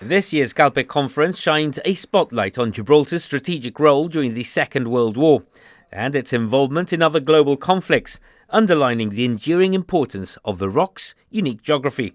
This year's Calpe Conference shines a spotlight on Gibraltar's strategic role during the Second World War and its involvement in other global conflicts, underlining the enduring importance of the rock's unique geography.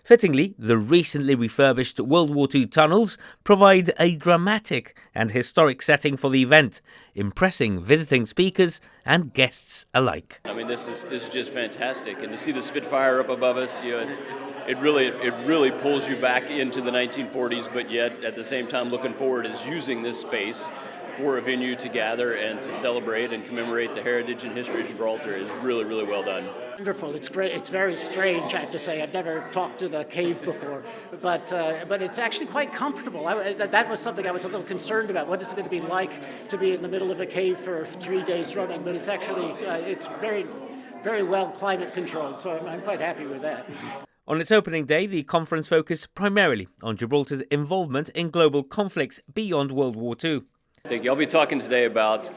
Fittingly, the recently refurbished World War II tunnels provide a dramatic and historic setting for the event, impressing visiting speakers and guests alike. I mean, this is just fantastic, and to see the Spitfire up above us, it really pulls you back into the 1940s. But yet, at the same time, looking forward is using this space for a venue to gather and to celebrate and commemorate the heritage and history of Gibraltar is really, really well done. Wonderful. It's great. It's very strange, I have to say. I've never talked in a cave before, but it's actually quite comfortable. That was something I was a little concerned about. What is it going to be like to be in the middle of a cave for 3 days running? But it's actually it's very, very well climate controlled, so I'm quite happy with that. On its opening day, the conference focused primarily on Gibraltar's involvement in global conflicts beyond World War II. Thank you. I'll be talking today about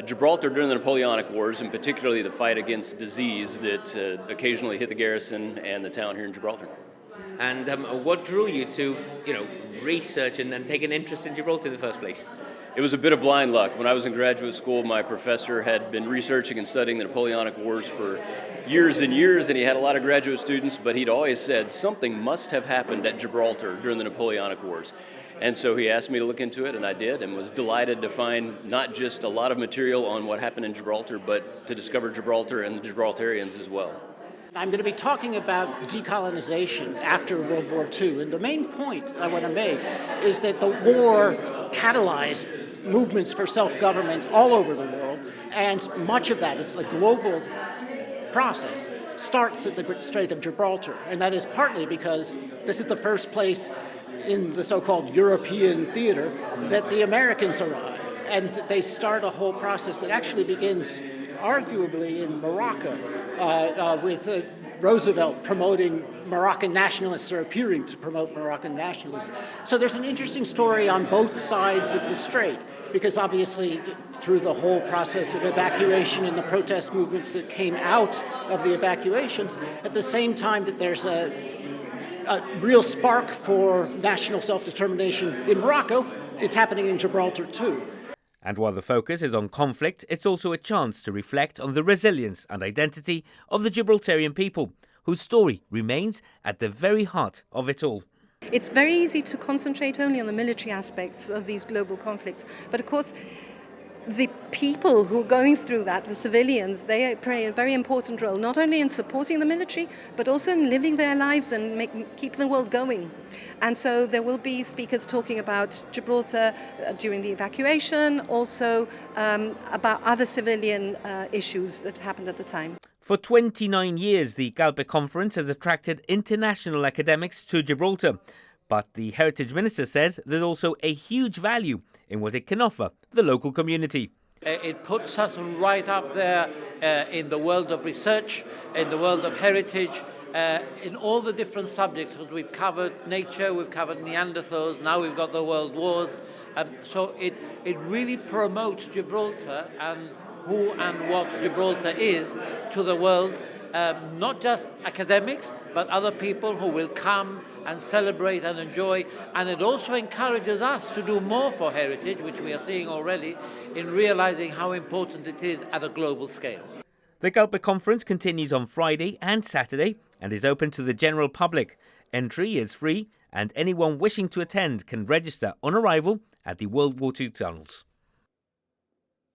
Gibraltar during the Napoleonic Wars, and particularly the fight against disease that occasionally hit the garrison and the town here in Gibraltar. And what drew you to, research and take an interest in Gibraltar in the first place? It was a bit of blind luck. When I was in graduate school, my professor had been researching and studying the Napoleonic Wars for years and years, and he had a lot of graduate students, but he'd always said something must have happened at Gibraltar during the Napoleonic Wars. And so he asked me to look into it, and I did, and was delighted to find not just a lot of material on what happened in Gibraltar, but to discover Gibraltar and the Gibraltarians as well. I'm going to be talking about decolonization after World War II, and the main point I want to make is that the war catalyzed movements for self-government all over the world, and much of that is a global process starts at the Strait of Gibraltar, and that is partly because this is the first place in the so-called European theater that the Americans arrive, and they start a whole process that actually begins arguably in Morocco with Roosevelt promoting Moroccan nationalists, or appearing to promote Moroccan nationalists. So there's an interesting story on both sides of the strait, because obviously through the whole process of evacuation and the protest movements that came out of the evacuations, at the same time that there's a real spark for national self-determination in Morocco, it's happening in Gibraltar too. And while the focus is on conflict, it's also a chance to reflect on the resilience and identity of the Gibraltarian people, whose story remains at the very heart of it all. It's very easy to concentrate only on the military aspects of these global conflicts, but of course the people who are going through that, the civilians, they play a very important role, not only in supporting the military, but also in living their lives and keep the world going. And so there will be speakers talking about Gibraltar during the evacuation, also about other civilian issues that happened at the time. For 29 years, the Calpe Conference has attracted international academics to Gibraltar. But the Heritage Minister says there's also a huge value in what it can offer the local community. It puts us right up there in the world of research, in the world of heritage, in all the different subjects. Because we've covered nature, we've covered Neanderthals, now we've got the world wars. So it really promotes Gibraltar and who and what Gibraltar is to the world. Not just academics, but other people who will come and celebrate and enjoy. And it also encourages us to do more for heritage, which we are seeing already, in realizing how important it is at a global scale. The Calpe Conference continues on Friday and Saturday and is open to the general public. Entry is free, and anyone wishing to attend can register on arrival at the World War II tunnels.